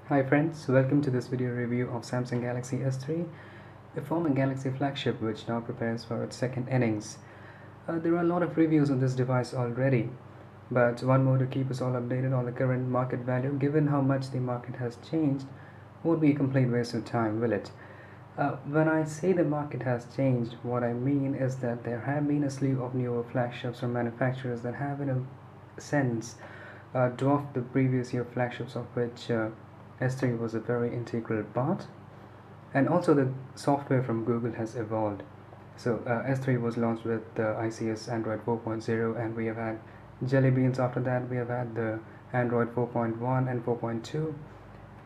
Hi friends, welcome to this video review of Samsung Galaxy S3, a former Galaxy flagship which now prepares for its second innings. There are a lot of reviews on this device already, but one more to keep us all updated on the current market value. Given how much the market has changed, won't be a complete waste of time, will it? When I say the market has changed, what I mean is that there have been a slew of newer flagships from manufacturers that have, in a sense, dwarfed the previous year flagships, of which S3 was a very integral part. And also, the software from Google has evolved. So, S3 was launched with ICS Android 4.0, and we have had Jelly Beans after that. We have had the Android 4.1 and 4.2.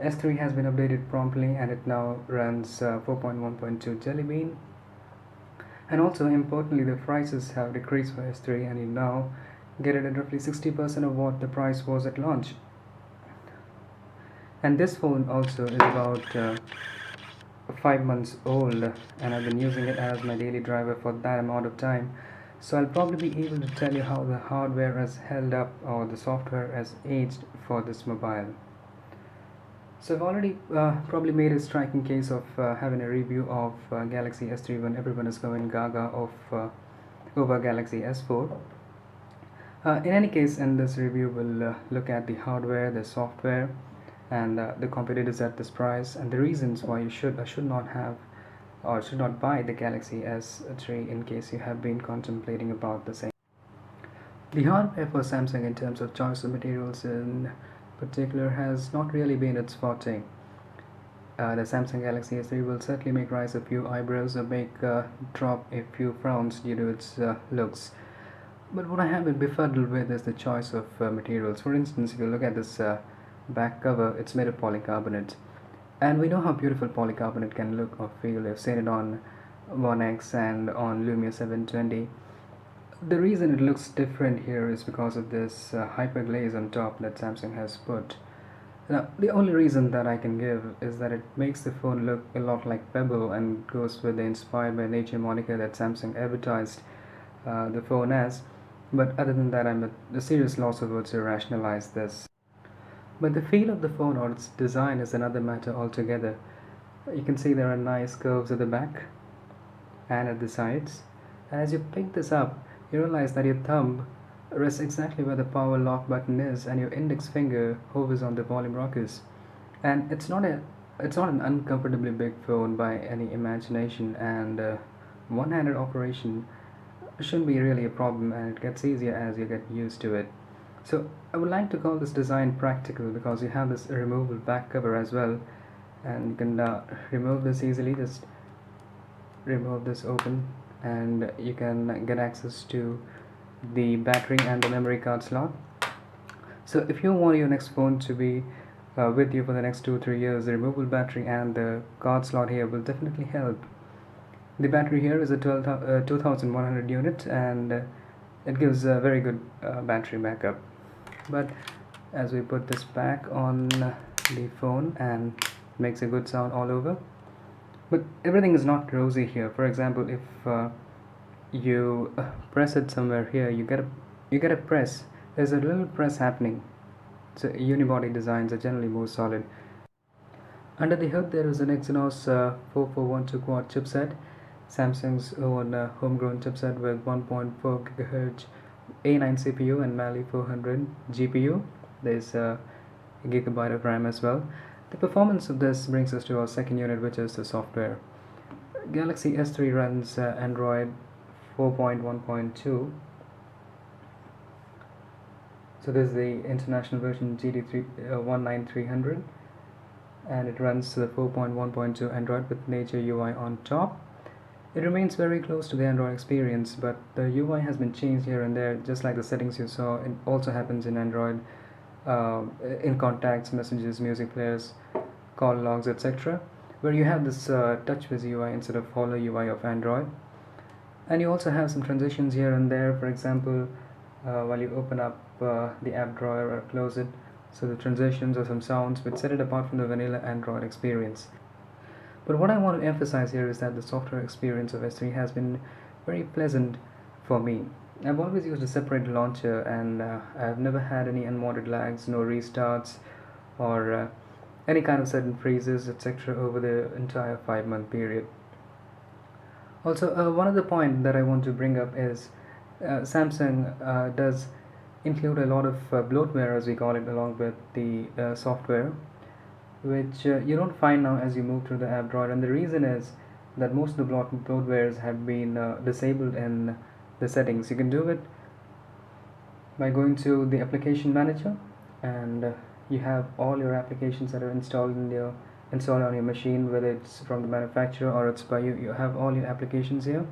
S3 has been updated promptly and it now runs 4.1.2 Jelly Bean. And also, importantly, the prices have decreased for S3 and you now get it at roughly 60% of what the price was at launch. And this phone also is about 5 months old, and I've been using it as my daily driver for that amount of time. So I'll probably be able to tell you how the hardware has held up or the software has aged for this mobile. So I've already probably made a striking case of having a review of Galaxy S3 when everyone is going gaga over Galaxy S4. In any case, in this review, we'll look at the hardware, the software, and the competitors at this price, and the reasons why you should or should not have or should not buy the Galaxy S3 in case you have been contemplating about the same. The hardware for Samsung in terms of choice of materials in particular has not really been its forte. The Samsung Galaxy S3 will certainly make rise a few eyebrows or make drop a few frowns due to its looks. But what I have been befuddled with is the choice of materials. For instance, if you look at this back cover, it's made of polycarbonate. And we know how beautiful polycarbonate can look or feel. We've seen it on One X and on Lumia 720. The reason it looks different here is because of this hyper glaze on top that Samsung has put. Now, the only reason that I can give is that it makes the phone look a lot like Pebble and goes with the inspired by nature moniker that Samsung advertised the phone as. But other than that, I'm at a serious loss of words to rationalize this. But the feel of the phone or its design is another matter altogether. You can see there are nice curves at the back and at the sides. And as you pick this up, you realize that your thumb rests exactly where the power lock button is and your index finger hovers on the volume rockers. And it's not an uncomfortably big phone by any imagination, and one-handed operation shouldn't be really a problem, and it gets easier as you get used to it. So I would like to call this design practical because you have this removable back cover as well, and you can remove this easily. Just remove this open and you can get access to the battery and the memory card slot. So if you want your next phone to be with you for the next 2-3 years, the removable battery and the card slot here will definitely help. The battery here is a 2100 unit, and it gives a very good battery backup. But as we put this back on the phone, and makes a good sound all over. But everything is not rosy here. For example, if you press it somewhere here, you get a press. There's a little press happening. So unibody designs are generally more solid. Under the hood, there is an Exynos 4412 quad chipset, Samsung's own homegrown chipset with 1.4 GHz A9 CPU and Mali 400 GPU. There's a gigabyte of RAM as well. The performance of this brings us to our second unit, which is the software. Galaxy S3 runs Android 4.1.2. So this is the international version GT3 19300, and it runs the 4.1.2 Android with Nature UI on top. It remains very close to the Android experience, but the UI has been changed here and there, just like the settings you saw. It also happens in Android, in contacts, messages, music players, call logs, etc., where you have this TouchWiz UI instead of Follow UI of Android. And you also have some transitions here and there. For example, while you open up the app drawer or close it, so the transitions or some sounds which set it apart from the vanilla Android experience. But what I want to emphasize here is that the software experience of S3 has been very pleasant for me. I've always used a separate launcher, and I've never had any unwanted lags, no restarts, or any kind of sudden freezes, etc., over the entire 5 month period. Also, one other point that I want to bring up is Samsung does include a lot of bloatware, as we call it, along with the software, which you don't find now as you move through the app drawer. And the reason is that most of the bloatwares have been disabled in the settings. You can do it by going to the application manager, and you have all your applications that are installed on your machine, whether it's from the manufacturer or it's by you. You have all your applications here,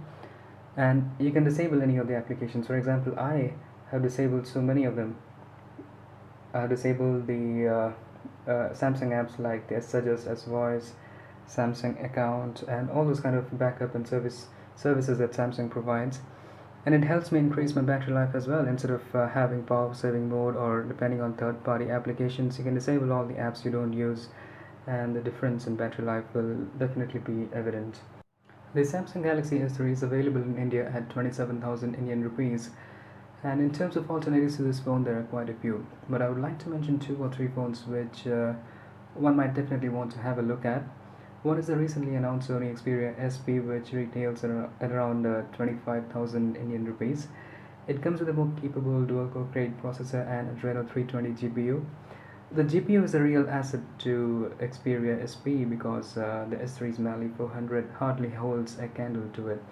and you can disable any of the applications. For example, I have disabled so many of them. I have disabled the Samsung apps like the Suggest, S Voice, Samsung Account, and all those kind of backup and services that Samsung provides. And it helps me increase my battery life as well. Instead of having power saving mode or depending on third party applications, you can disable all the apps you don't use, and the difference in battery life will definitely be evident. The Samsung Galaxy S3 is available in India at 27,000 Indian rupees. And in terms of alternatives to this phone, there are quite a few. But I would like to mention two or three phones which one might definitely want to have a look at. One is the recently announced Sony Xperia SP, which retails at around 25,000 Indian rupees. It comes with a more capable dual-core Crate processor and Adreno 320 GPU. The GPU is a real asset to Xperia SP because the S3's Mali 400 hardly holds a candle to it.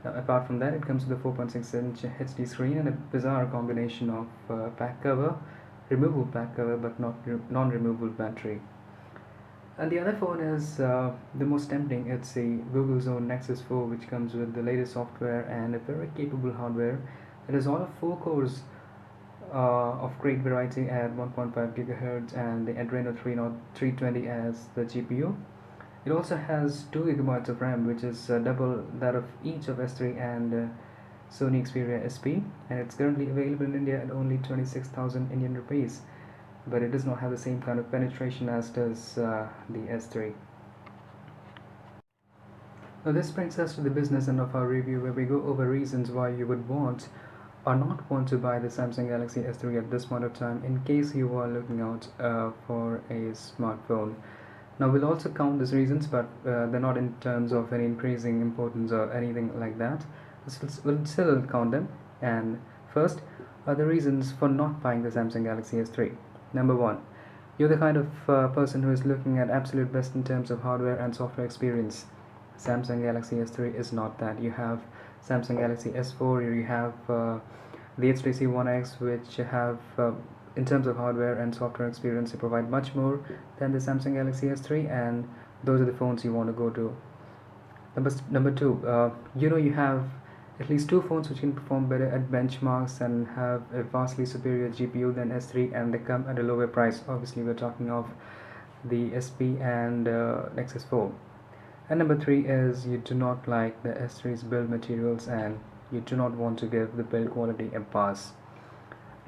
Apart from that, it comes with a 4.6-inch HD screen and a bizarre combination of back cover, removable back cover, but not non-removable battery. And the other phone is the most tempting. It's the Google's own Nexus 4, which comes with the latest software and a very capable hardware. It has all of 4 cores of great variety at 1.5 gigahertz and the Adreno 320 as the GPU. It also has 2 gigabytes of RAM, which is double that of each of S3 and Sony Xperia SP, and it's currently available in India at only 26,000 Indian rupees. But it does not have the same kind of penetration as does the S3. Now, this brings us to the business end of our review, where we go over reasons why you would want or not want to buy the Samsung Galaxy S3 at this point of time in case you are looking out for a smartphone. Now, we'll also count these reasons, but they're not in terms of any increasing importance or anything like that. We'll still count them. And first are the reasons for not buying the Samsung Galaxy S3. Number one, you're the kind of person who is looking at absolute best in terms of hardware and software experience. Samsung Galaxy S3 is not that. You have Samsung Galaxy S4, you have the HTC One X, which have in terms of hardware and software experience, they provide much more than the Samsung Galaxy S3, and those are the phones you want to go to. Number two, you have at least 2 phones which can perform better at benchmarks and have a vastly superior GPU than S3, and they come at a lower price. Obviously, we're talking of the SP and Nexus 4. And number three is you do not like the S3's build materials and you do not want to give the build quality a pass.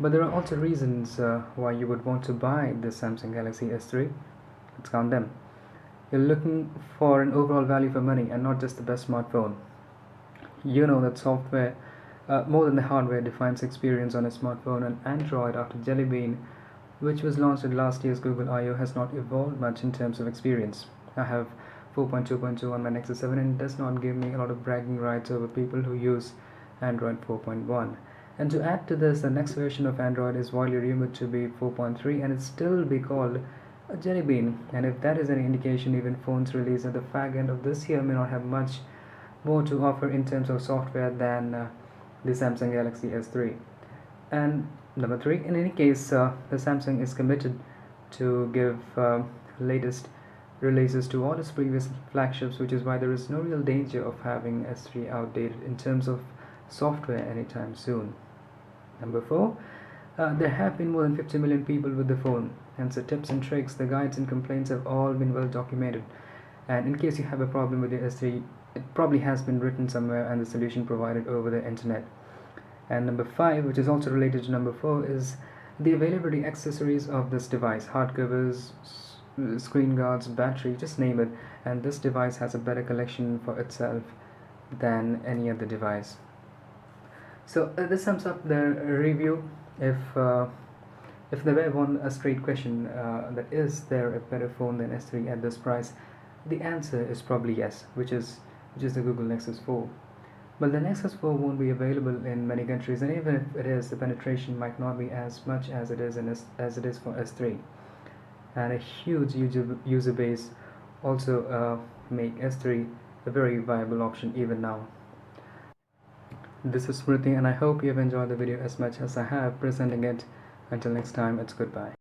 But there are also reasons why you would want to buy the Samsung Galaxy S3. Let's count them. You're looking for an overall value for money and not just the best smartphone. You know that software, more than the hardware, defines experience on a smartphone, and Android, after Jelly Bean, which was launched at last year's Google I/O, has not evolved much in terms of experience. I have 4.2.2 on my Nexus 7, and it does not give me a lot of bragging rights over people who use Android 4.1. And to add to this, the next version of Android is widely rumored to be 4.3, and it still be called a Jelly Bean. And if that is any indication, even phones released at the fag end of this year may not have much more to offer in terms of software than the Samsung Galaxy S3. And number three, in any case, the Samsung is committed to give latest releases to all its previous flagships, which is why there is no real danger of having S3 outdated in terms of software anytime soon. Number four, there have been more than 50 million people with the phone, hence the tips and tricks, the guides and complaints have all been well documented. And in case you have a problem with your S3, it probably has been written somewhere and the solution provided over the internet. And number five, which is also related to number four, is the availability accessories of this device: hardcovers, screen guards, battery, just name it. And this device has a better collection for itself than any other device. So this sums up the review. If If there were one a straight question, that is there a better phone than S3 at this price, the answer is probably yes, which is the Google Nexus 4. But the Nexus 4 won't be available in many countries, and even if it is, the penetration might not be as much as it is as it is for S3. And a huge user base also make S3 a very viable option even now. This is Smriti, and I hope you have enjoyed the video as much as I have presenting it. Until next time, it's goodbye.